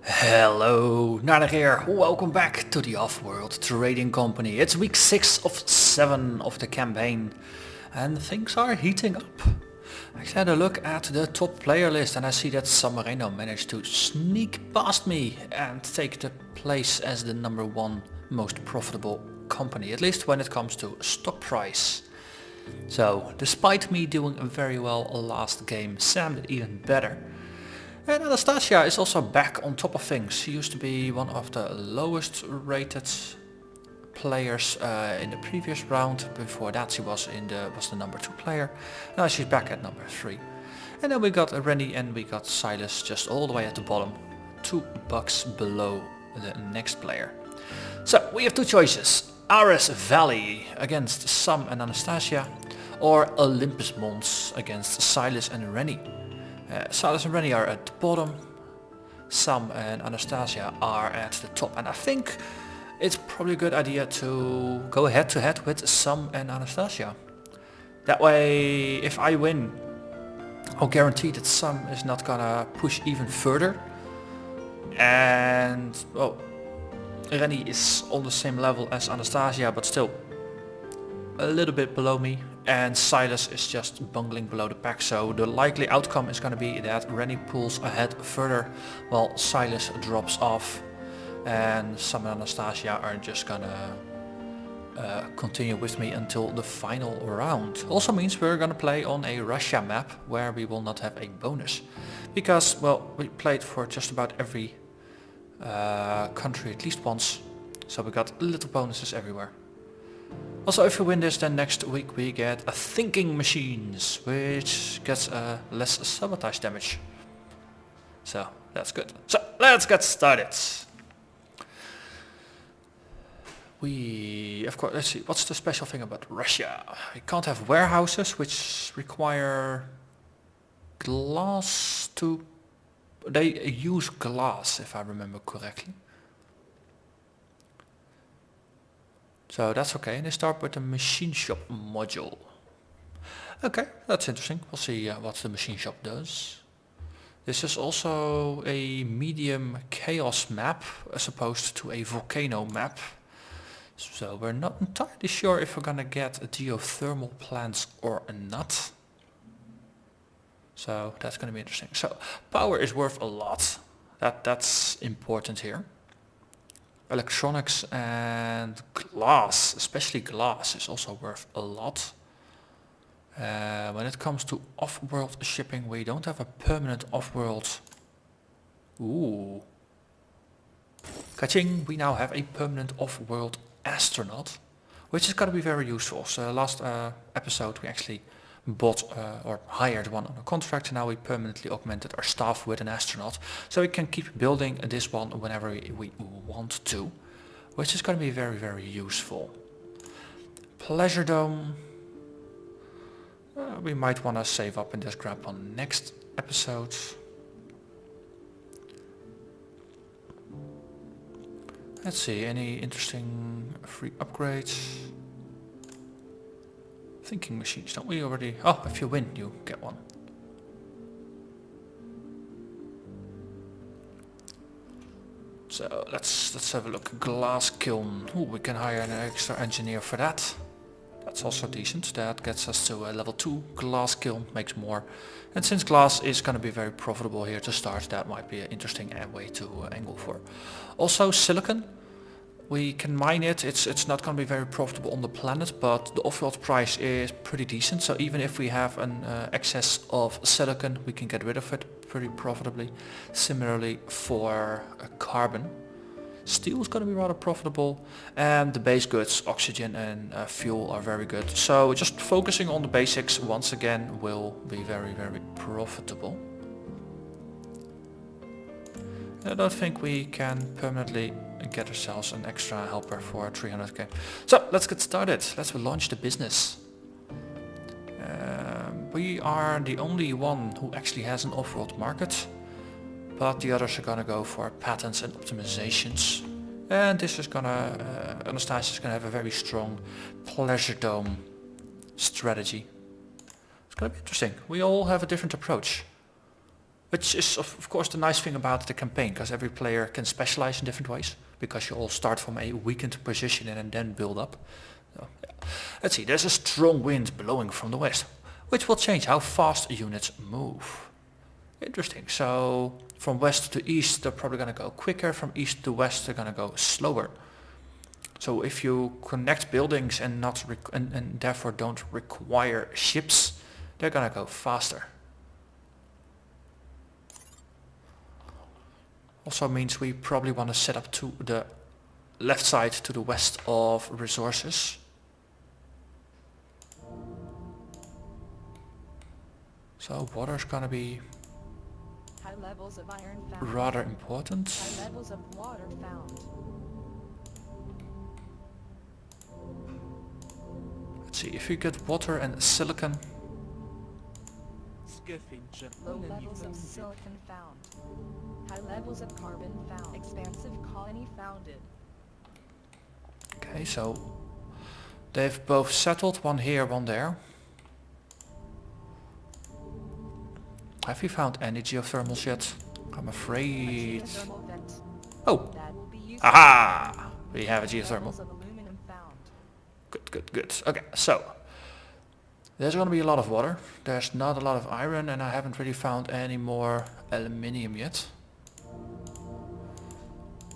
Hello, Narnach here. Welcome back to the Offworld Trading Company. It's week 6 of 7 of the campaign and things are heating up. I had a look at the top player list and I see that San Marino managed to sneak past me and take the place as the number 1 most profitable company, at least when it comes to stock price. So, despite me doing very well last game, Sam did even better. And Anastasia is also back on top of things. She used to be one of the lowest rated players in the previous round. Before that she was the number 2 player. Now she's back at number 3. And then we got Rennie and we got Silas just all the way at the bottom. $2 below the next player. So we have two choices. Ares Valley against Sam and Anastasia, or Olympus Mons against Silas and Rennie. Silas and Rennie are at the bottom, Sam and Anastasia are at the top, and I think it's probably a good idea to go head to head with Sam and Anastasia. That way, if I win, I'll guarantee that Sam is not gonna push even further, and well, Rennie is on the same level as Anastasia, but still a little bit below me, and Silas is just bungling below the pack, so the likely outcome is going to be that Rennie pulls ahead further while Silas drops off, and Sam and Anastasia are just gonna continue with me until the final round. Also means we're gonna play on a Russia map where we will not have a bonus, because well, we played for just about every country at least once, so we got little bonuses everywhere. Also, if we win this, then next week we get a thinking machines, which gets less sabotage damage. So that's good. So let's get started. Of course, let's see, what's the special thing about Russia? We can't have warehouses, which require glass to... They use glass, if I remember correctly. So that's okay, and they start with the machine shop module. Okay, that's interesting. We'll see what the machine shop does. This is also a medium chaos map as opposed to a volcano map. So we're not entirely sure if we're gonna get geothermal plants or not. So that's gonna be interesting. So power is worth a lot. That's important here. Electronics and glass, especially glass, is also worth a lot. When it comes to off-world shipping, we don't have a permanent off-world. Ooh. Ka-ching! We now have a permanent off-world astronaut, which is going to be very useful. So last episode we actually bought or hired one on a contract, and now we permanently augmented our staff with an astronaut, so we can keep building this one whenever we want to, which is going to be very, very useful. Pleasure Dome, we might want to save up and just grab on next episode. Let's see, any interesting free upgrades? Thinking machines, don't we already? Oh, if you win, you get one. So let's have a look. Glass kiln. Ooh, we can hire an extra engineer for that. That's also decent. That gets us to a level 2. Glass kiln makes more. And since glass is going to be very profitable here to start, that might be an interesting way to angle for. Also silicon. We can mine it. It's not going to be very profitable on the planet, but the off-world price is pretty decent. So even if we have an excess of silicon, we can get rid of it pretty profitably. Similarly for carbon. Steel is going to be rather profitable, and the base goods, oxygen and fuel, are very good. So just focusing on the basics once again will be very, very profitable. I don't think we can permanently get ourselves an extra helper for 300k. So let's get started. Let's launch the business. We are the only one who actually has an off-world market, but the others are gonna go for patents and optimizations. And this is gonna, Anastasia is gonna have a very strong Pleasure Dome strategy. It's gonna be interesting. We all have a different approach. Which is of course the nice thing about the campaign, because every player can specialize in different ways, because you all start from a weakened position and then build up. So, yeah. Let's see, there's a strong wind blowing from the west, which will change how fast units move. Interesting, so from west to east they're probably going to go quicker, from east to west they're going to go slower. So if you connect buildings and not and therefore don't require ships, they're going to go faster. Also means we probably want to set up to the left side to the west of resources. So water's gonna be high levels of iron found. rather important. High levels of water found. Let's see, if we get water and silicon. Low levels of silicon found. High levels of carbon found. Expansive colony founded. Okay, so they've both settled, one here, one there. Have we found any geothermals yet? I'm afraid. Oh! Aha! We have a geothermal. Good, good, good. Okay, so there's going to be a lot of water. There's not a lot of iron, and I haven't really found any more aluminium yet.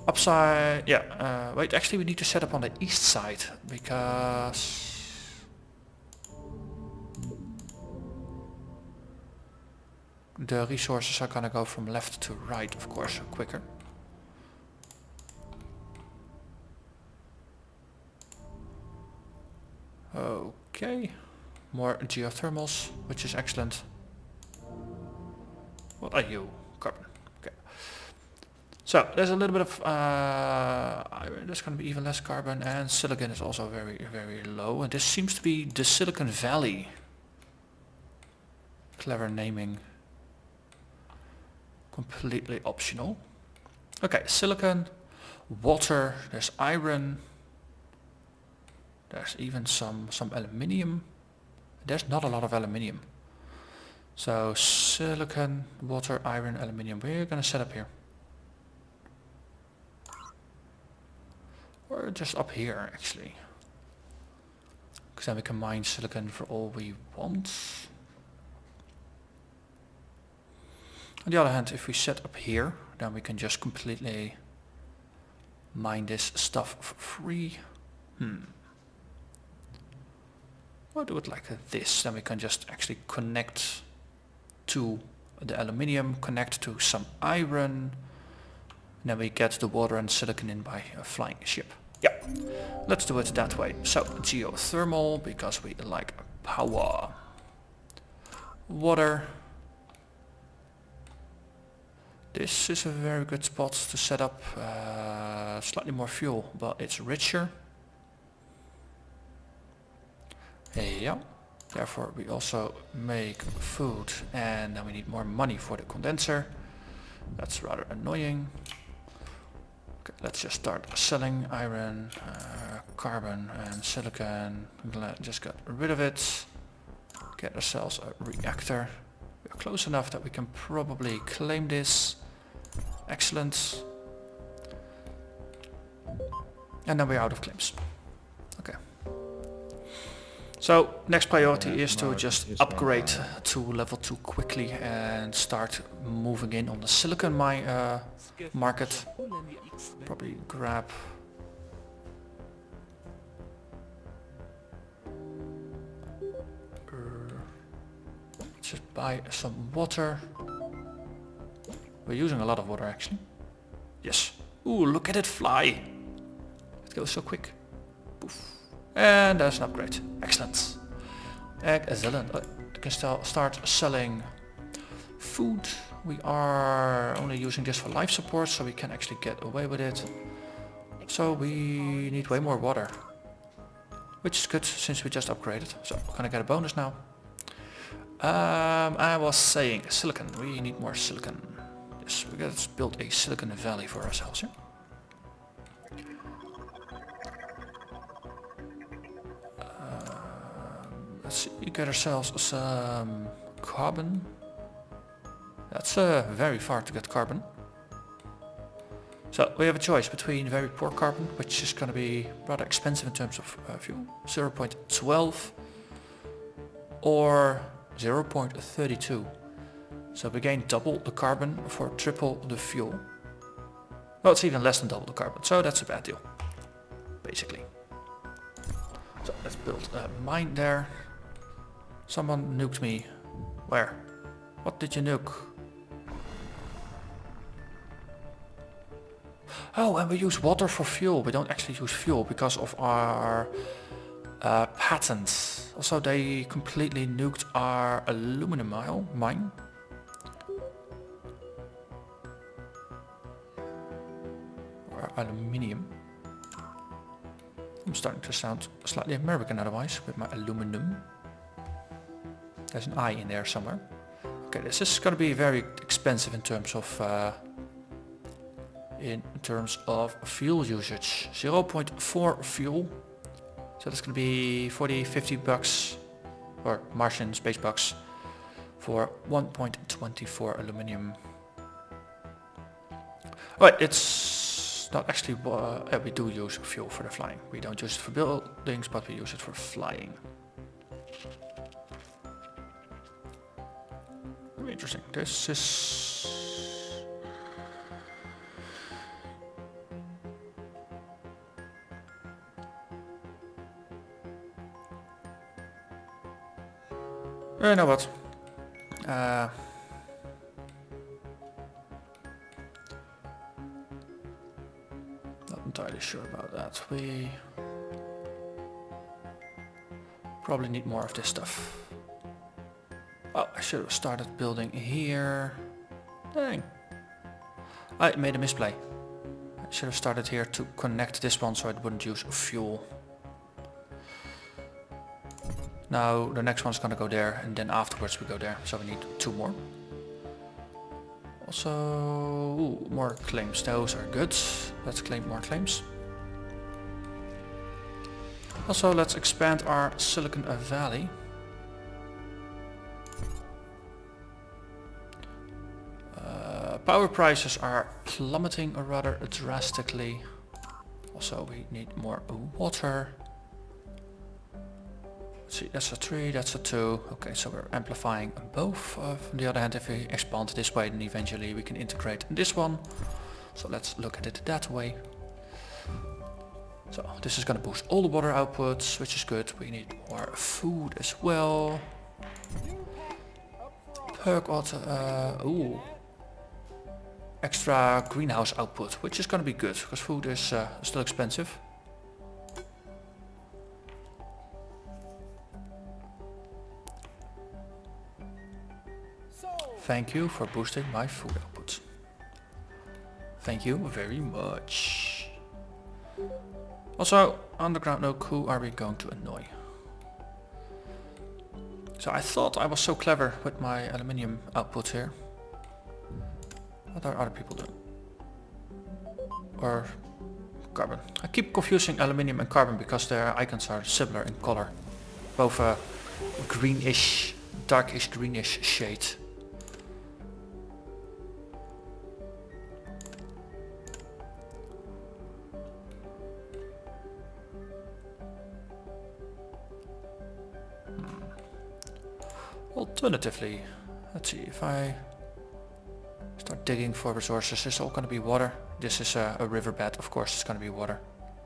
Upside, yeah, wait, actually we need to set up on the east side, because the resources are gonna go from left to right, of course, quicker. Okay, more geothermals, which is excellent. What are you? Carbon. Okay. So there's a little bit of iron. There's going to be even less carbon, and silicon is also very, very low. And this seems to be the Silicon Valley. Clever naming. Completely optional. Okay, silicon, water. There's iron. There's even some aluminium. There's not a lot of aluminium. So silicon, water, iron, aluminium. We're gonna set up here. Or just up here actually. Because then we can mine silicon for all we want. On the other hand, if we set up here, then we can just completely mine this stuff for free. We'll do it like this, then we can just actually connect to the aluminium, connect to some iron, and then we get the water and silicon in by a flying ship. Yeah, let's do it that way. So, geothermal, because we like power. Water. This is a very good spot to set up, slightly more fuel, but it's richer. Yeah, therefore we also make food, and then we need more money for the condenser. That's rather annoying. Okay, let's just start selling iron, carbon and silicon. Just get rid of it. Get ourselves a reactor. We're close enough that we can probably claim this. Excellent. And then we're out of claims. Okay. So next priority is to just upgrade to level 2 quickly and start moving in on the silicon market. Probably grab just buy some water. We're using a lot of water actually. Yes. Ooh, look at it fly. It goes so quick. Poof. And there's an upgrade. Excellent. Excellent. You can start selling food. We are only using this for life support, so we can actually get away with it. So we need way more water. Which is good since we just upgraded. So we're gonna get a bonus now. I was saying silicon. We need more silicon. Yes, we gotta build a Silicon Valley for ourselves here. Let's see, get ourselves some carbon. That's That's very far to get carbon. So we have a choice between very poor carbon, which is going to be rather expensive in terms of fuel, 0.12 or 0.32. So we gain double the carbon for triple the fuel. Well, it's even less than double the carbon, so that's a bad deal, basically. So let's build a mine there. Someone nuked me. Where? What did you nuke? Oh, and we use water for fuel. We don't actually use fuel because of our patents. Also, they completely nuked our aluminum mine. Or aluminium. I'm starting to sound slightly American otherwise with my aluminum. There's an I in there somewhere. Okay, this is going to be very expensive in terms of fuel usage. 0.4 fuel. So that's going to be 40-50 bucks or Martian space bucks for 1.24 aluminium. Right, it's not actually we do use fuel for the flying. We don't use it for buildings, but we use it for flying. Very interesting. This is you know what? Not entirely sure about that. We probably need more of this stuff. Oh, I should have started building here. Dang. I made a misplay. I should have started here to connect this one so it wouldn't use fuel. Now the next one's gonna go there and then afterwards we go there. So we need 2 more. Also, ooh, more claims. Those are good. Let's claim more claims. Also, let's expand our Silicon Valley. Power prices are plummeting rather drastically. Also, we need more water. Let's see, that's a 3, that's a 2. Okay, so we're amplifying both. On the other hand, if we expand this way, then eventually we can integrate this one. So let's look at it that way. So this is going to boost all the water outputs, which is good. We need more food as well. Perk water. Ooh. Extra greenhouse output, which is going to be good because food is still expensive. Thank you for boosting my food output. Thank you very much. Also, underground node, who are we going to annoy? So I thought I was so clever with my aluminium output here. What are other people doing? Or carbon. I keep confusing aluminium and carbon because their icons are similar in color. Both a greenish, darkish greenish shade. Alternatively, let's see if I start digging for resources. It's all going to be water. This is a riverbed, of course it's going to be water.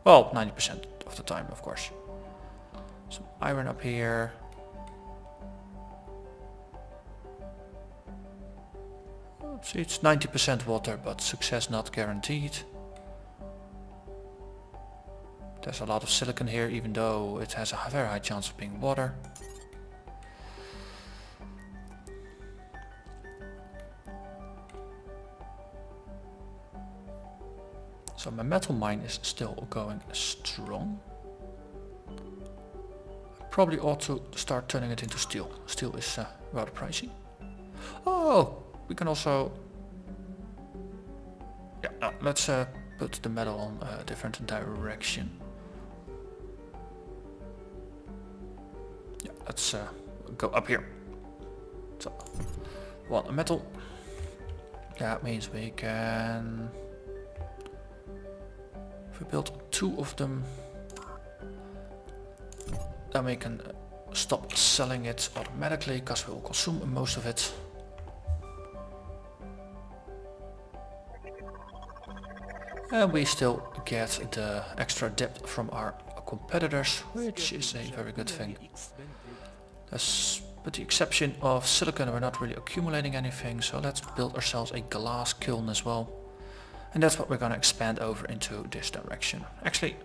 Well, 90% of the time, of course. Some iron up here. Let's see, it's 90% water, but success not guaranteed. There's a lot of silicon here, even though it has a very high chance of being water. So my metal mine is still going strong. I probably ought to start turning it into steel. Steel is rather pricey. Oh, we can also... Yeah, let's put the metal on a different direction. Yeah, let's go up here. So, one metal, That means we can... If we build 2 of them, then we can stop selling it automatically, because we will consume most of it. And we still get the extra depth from our competitors, which is a very good thing. With the exception of silicon, we're not really accumulating anything, so let's build ourselves a glass kiln as well. And that's what we're going to expand over into this direction. Actually,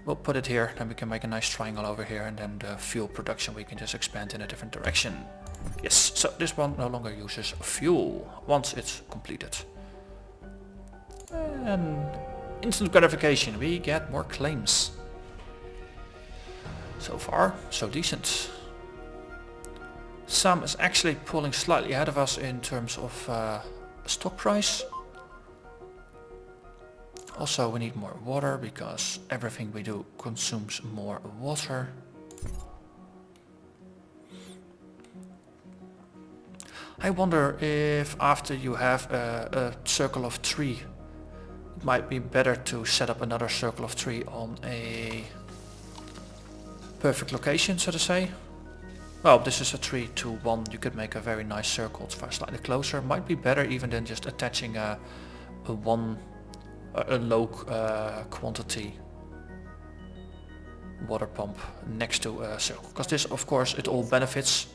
we'll put it here, then we can make a nice triangle over here, and then the fuel production we can just expand in a different direction. Yes, so this one no longer uses fuel once it's completed. And instant gratification, we get more claims. So far, so decent. Sam is actually pulling slightly ahead of us in terms of stock price. Also, we need more water because everything we do consumes more water. I wonder if after you have a circle of 3, it might be better to set up another circle of 3 on a perfect location, so to say. Well, this is a 3, 2, 1. You could make a very nice circle slightly closer. Might be better even than just attaching a low quantity water pump next to a circle. Because this, of course, it all benefits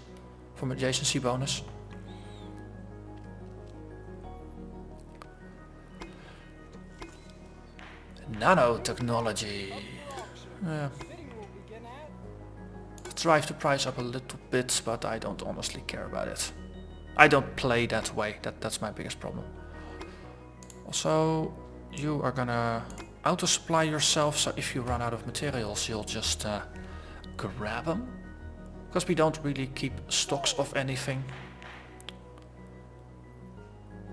from adjacency bonus. Nanotechnology. Drive the price up a little bit, but I don't honestly care about it. I don't play that way. That's my biggest problem. Also, you are gonna auto supply yourself, so if you run out of materials, you'll just grab them. Because we don't really keep stocks of anything.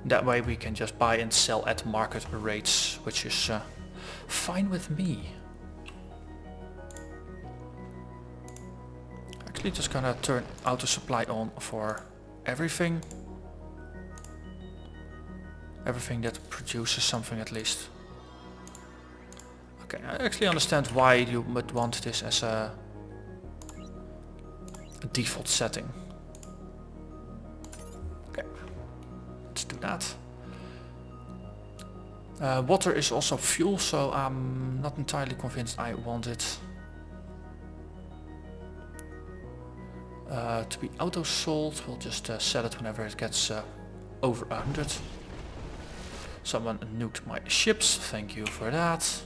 That way we can just buy and sell at market rates, which is fine with me. Actually just gonna turn auto supply on for everything. Everything that produces something at least. Okay, I actually understand why you would want this as a default setting. Okay, let's do that. Water is also fuel, so I'm not entirely convinced I want it to be auto sold. We'll just sell it whenever it gets over 100. Someone nuked my ships, thank you for that.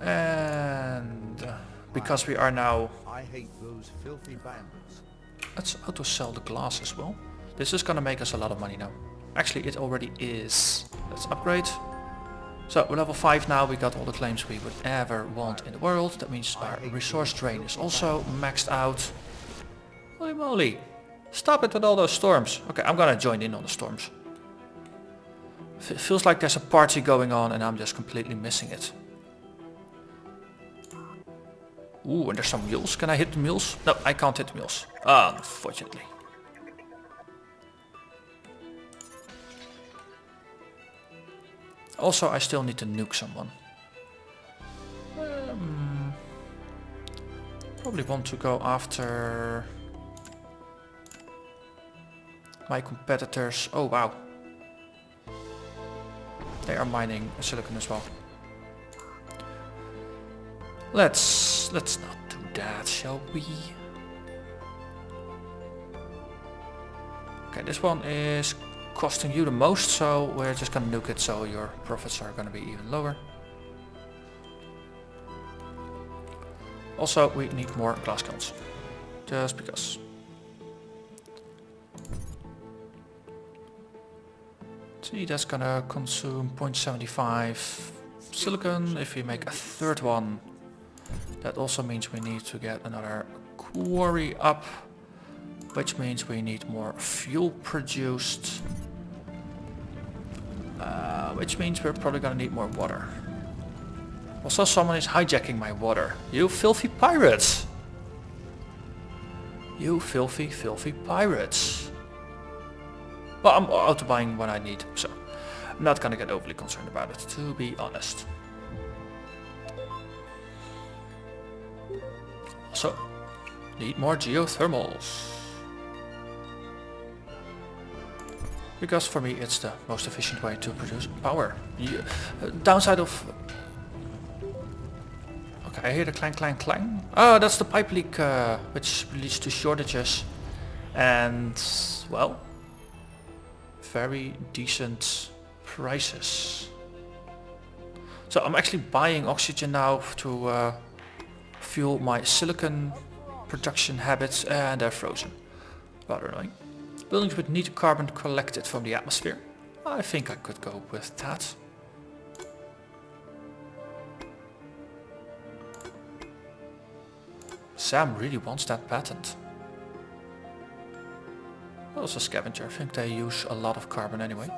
And because we are now... I hate those filthy bandits. Let's auto sell the glass as well. This is gonna make us a lot of money now. Actually, it already is. Let's upgrade. So we're level 5 now, we got all the claims we would ever want in the world. That means our resource drain is also maxed out. Holy moly. Stop it with all those storms. Okay, I'm gonna join in on the storms. Feels like there's a party going on and I'm just completely missing it. Ooh, and there's some mules. Can I hit the mules? No, I can't hit the mules. Unfortunately. Also, I still need to nuke someone. Probably want to go after my competitors. Oh wow. They are mining silicon as well. Let's not do that, shall we? Okay, this one is costing you the most, so we're just gonna nuke it so your profits are gonna be even lower. Also, we need more glass kilns. Just because. See, that's gonna consume 0.75 silicon. If we make a third one, that also means we need to get another quarry up, which means we need more fuel produced, which means we're probably gonna need more water. Also, someone is hijacking my water. You filthy pirates! You filthy, filthy pirates! Well, I'm auto buying when I need, so I'm not gonna get overly concerned about it, to be honest. So, need more geothermals. Because for me it's the most efficient way to produce power. Downside of... Okay, I hear the clang clang clang. Oh, that's the pipe leak which leads to shortages. And, well, very decent prices. So I'm actually buying oxygen now to fuel my silicon production habits, and they're frozen. Rather annoying. Buildings would need carbon collected from the atmosphere. I think I could go with that. Sam really wants that patent. Also scavenger, I think they use a lot of carbon anyway.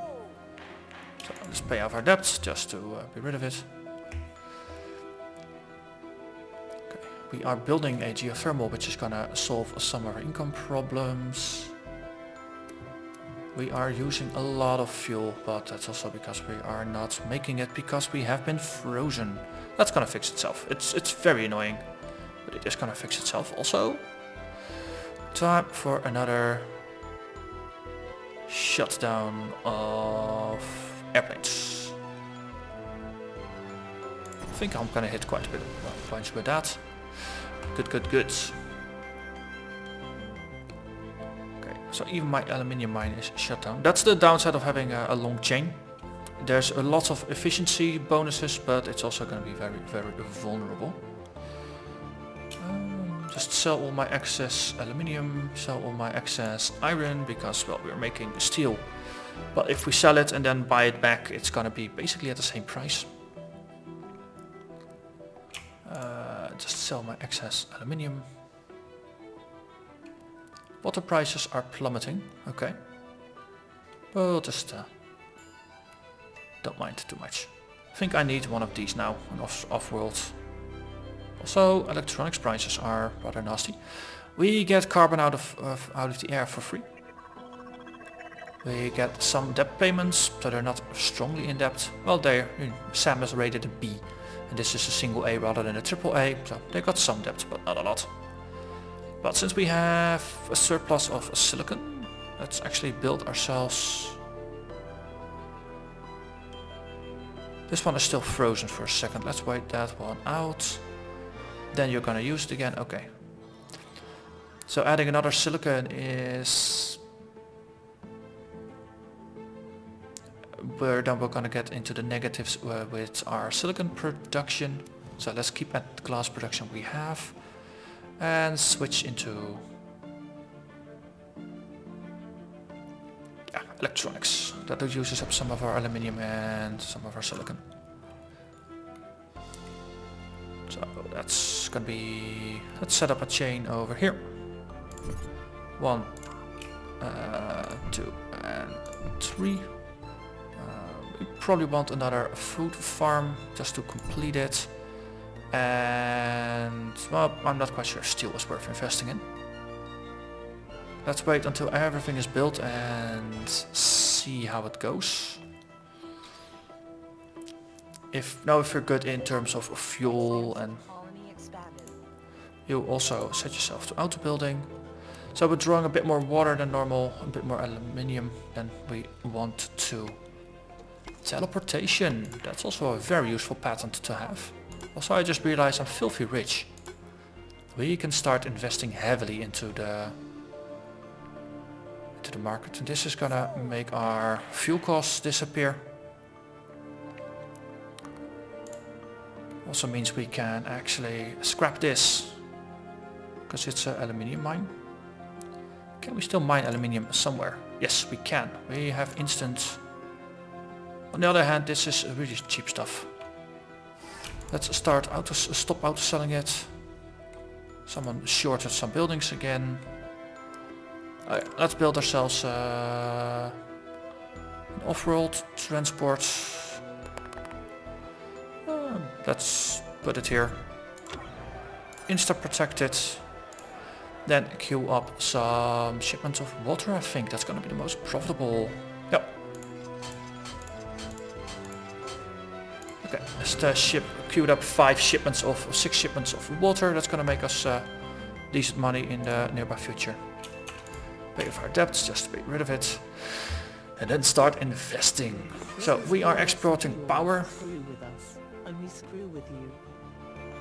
So let's pay off our debts just to be rid of it. Okay. We are building a geothermal which is gonna solve some of our income problems. We are using a lot of fuel, but that's also because we are not making it because we have been frozen. That's gonna fix itself. It's very annoying, but it is gonna fix itself. Also, time for another shutdown of airplanes. I think I'm gonna hit quite a bit of points with that. Good, good, good. Okay, so even my aluminium mine is shut down. That's the downside of having a long chain. There's a lot of efficiency bonuses, but it's also gonna be very, very vulnerable. Just sell all my excess aluminium, sell all my excess iron, because, well, we're making steel. But if we sell it and then buy it back, it's gonna be basically at the same price. Just sell my excess aluminium. Water prices are plummeting, okay. Well, just don't mind too much. I think I need one of these now, an off-world. Also, electronics prices are rather nasty. We get carbon out of the air for free. We get some debt payments, so they're not strongly in debt. Well, Sam is rated a B, and this is a single A rather than a triple A, so they got some debt, but not a lot. But since we have a surplus of silicon, let's actually build ourselves... This one is still frozen for a second. Let's wait that one out. Then you're gonna use it again. Okay. So adding another silicon is... We're gonna get into the negatives with our silicon production. So let's keep at the glass production we have. And switch into... electronics. That uses up some of our aluminium and some of our silicon. So that's gonna be... Let's set up a chain over here. 1, 2 and 3. We probably want another food farm just to complete it. And... well, I'm not quite sure if steel is worth investing in. Let's wait until everything is built and see how it goes. If we're good in terms of fuel, and you also set yourself to auto building. So we're drawing a bit more water than normal, a bit more aluminium than we want to. Teleportation, that's also a very useful patent to have. Also, I just realized I'm filthy rich. We can start investing heavily into the market, and this is gonna make our fuel costs disappear. Also means we can actually scrap this because it's an aluminium mine. Can we still mine aluminium somewhere? Yes, we can. We have instant. On the other hand, this is really cheap stuff. Let's stop auto selling it. Someone shorted some buildings again. Let's build ourselves an off-world transport. Let's put it here. Insta protected. Then queue up some shipments of water. I think that's gonna be the most profitable. Yep. Okay, just ship queued up 6 shipments of water. That's gonna make us decent money in the nearby future. Pay off our debts, just to get rid of it. And then start investing. So we are exporting power. Screw with us, and we screw with you.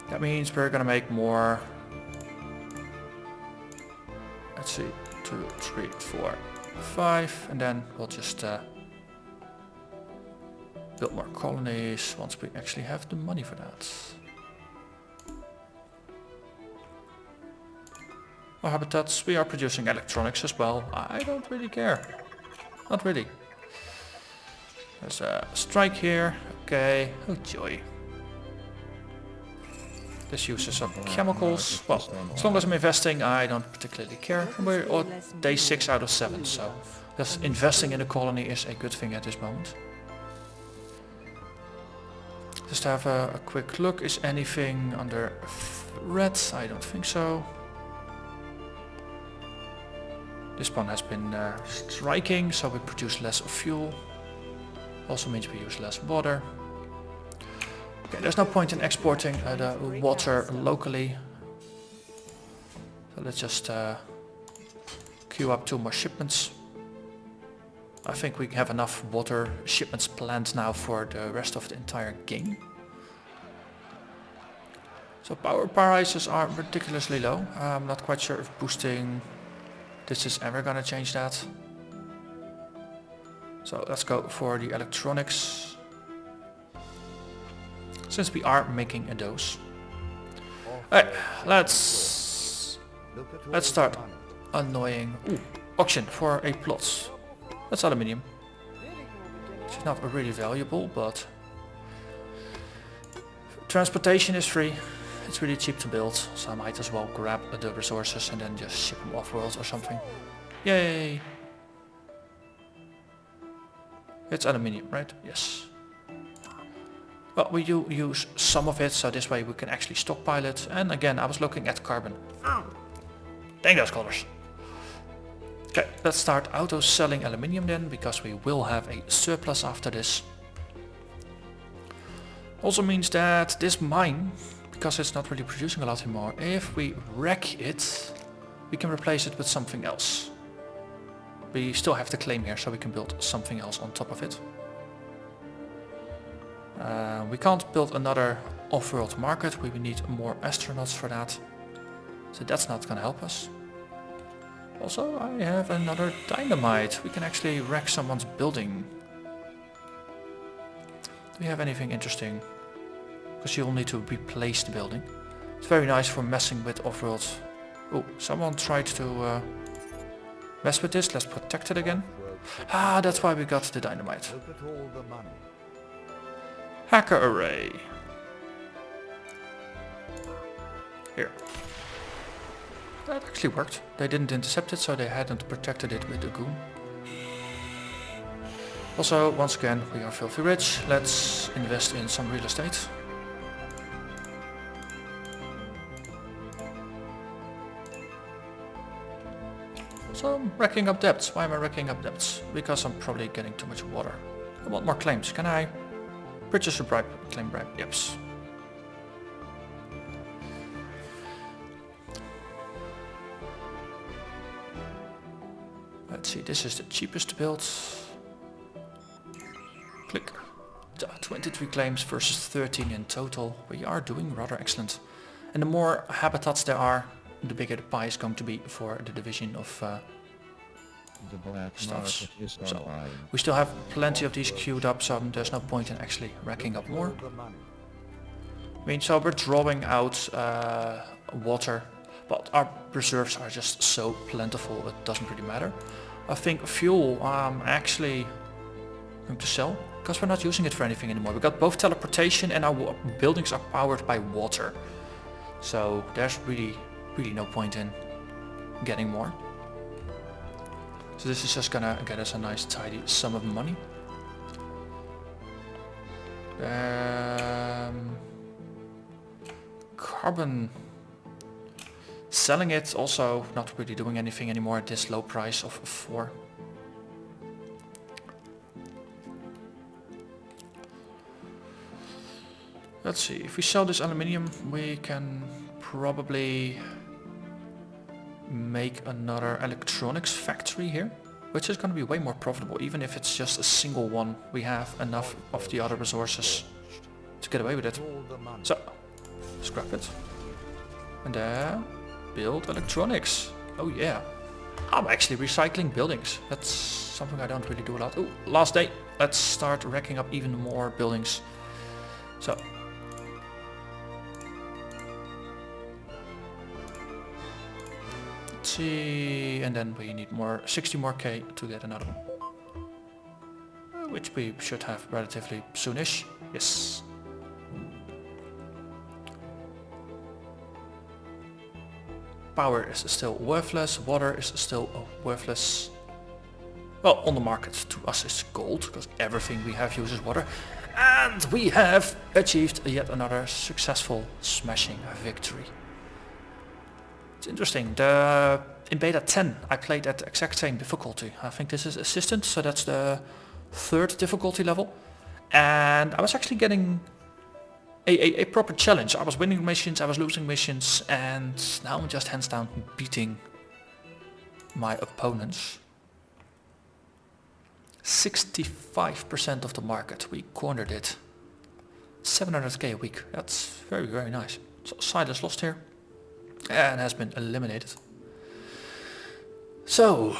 That means we're gonna make more. Let's see, 2, 3, 4, 5, and then we'll just build more colonies once we actually have the money for that. Our habitats, we are producing electronics as well. I don't really care. Not really. There's a strike here. Okay, oh joy. This uses some chemicals. Well, as long as I'm investing, I don't particularly care. We're on day 6 out of 7, so just investing in a colony is a good thing at this moment. Just have a quick look. Is anything under red? I don't think so. This one has been striking, so we produce less fuel. Also means we use less water. Okay, there's no point in exporting the water locally. So let's just queue up 2 more shipments. I think we have enough water shipments planned now for the rest of the entire game. So power prices are ridiculously low. I'm not quite sure if boosting this is ever gonna change that. So let's go for the electronics. Since we are making a dose. Alright, let's start annoying. Ooh, auction for a plot. That's aluminium. It's not really valuable, but transportation is free. It's really cheap to build, so I might as well grab the resources and then just ship them off-world or something. Yay! It's aluminium, right? Yes. Well, we do use some of it, so this way we can actually stockpile it. And again, I was looking at carbon. Dang those colors. Okay, let's start auto-selling aluminium then, because we will have a surplus after this. Also means that this mine, because it's not really producing a lot anymore, if we wreck it, we can replace it with something else. We still have the claim here, so we can build something else on top of it. We can't build another off-world market, we need more astronauts for that. So that's not gonna help us. Also, I have another dynamite. We can actually wreck someone's building. Do we have anything interesting? Because you'll need to replace the building. It's very nice for messing with off-world. Oh, someone tried to mess with this. Let's protect it again. Ah, that's why we got the dynamite. Look at all the money. Hacker array. Here. That actually worked. They didn't intercept it, so they hadn't protected it with the goon. Also, once again, we are filthy rich. Let's invest in some real estate. So I'm racking up debts. Why am I racking up debts? Because I'm probably getting too much water. I want more claims. Can I purchase a bribe? Claim bribe? Yes. Let's see, this is the cheapest to build. Click. 23 claims versus 13 in total. We are doing rather excellent. And the more habitats there are, the bigger the pie is going to be for the division of The black stuffs. market is So online. we still have plenty of these queued up, so there's no point in actually racking up more. The money. I mean, so we're drawing out water, but our reserves are just so plentiful it doesn't really matter. I think fuel I'm actually going to sell, because we're not using it for anything anymore. We got both teleportation and our buildings are powered by water. So there's really no point in getting more. So this is just gonna get us a nice tidy sum of money. Carbon selling it, also not really doing anything anymore at this low price of 4. Let's see, if we sell this aluminium, we can probably make another electronics factory here, which is going to be way more profitable. Even if it's just a single one, we have enough of the other resources to get away with it. All the money. So, scrap it. And then, build electronics. Oh yeah. I'm actually recycling buildings. That's something I don't really do a lot. Oh, last day. Let's start racking up even more buildings. So, see, and then we need more 60 more K to get another one, which we should have relatively soonish. Yes. Power is still worthless, water is still worthless. Well, on the market to us is gold, because everything we have uses water. And we have achieved yet another successful smashing victory. It's interesting, in beta 10 I played at the exact same difficulty. I think this is assistant, so that's the 3rd difficulty level. And I was actually getting a proper challenge. I was winning missions, I was losing missions, and now I'm just hands down beating my opponents. 65% of the market, we cornered it. 700k a week, that's very, very nice. So Silas lost here and has been eliminated. So,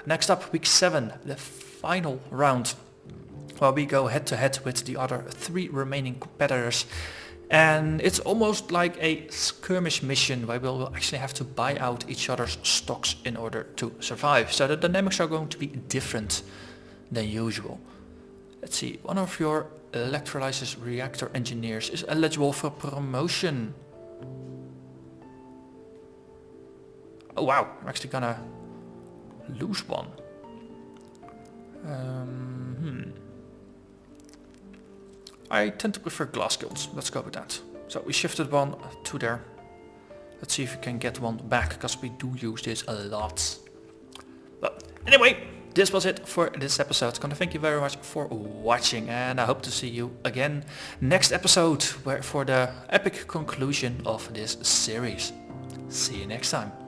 next up, week 7, the final round, where we go head to head with the other 3 remaining competitors. And it's almost like a skirmish mission where we'll actually have to buy out each other's stocks in order to survive. So the dynamics are going to be different than usual. Let's see, one of your electrolysis reactor engineers is eligible for promotion. Oh wow, I'm actually gonna lose one. I tend to prefer glass guilds, let's go with that. So we shifted one to there. Let's see if we can get one back, because we do use this a lot. But anyway, this was it for this episode. I'm gonna thank you very much for watching, and I hope to see you again next episode for the epic conclusion of this series. See you next time.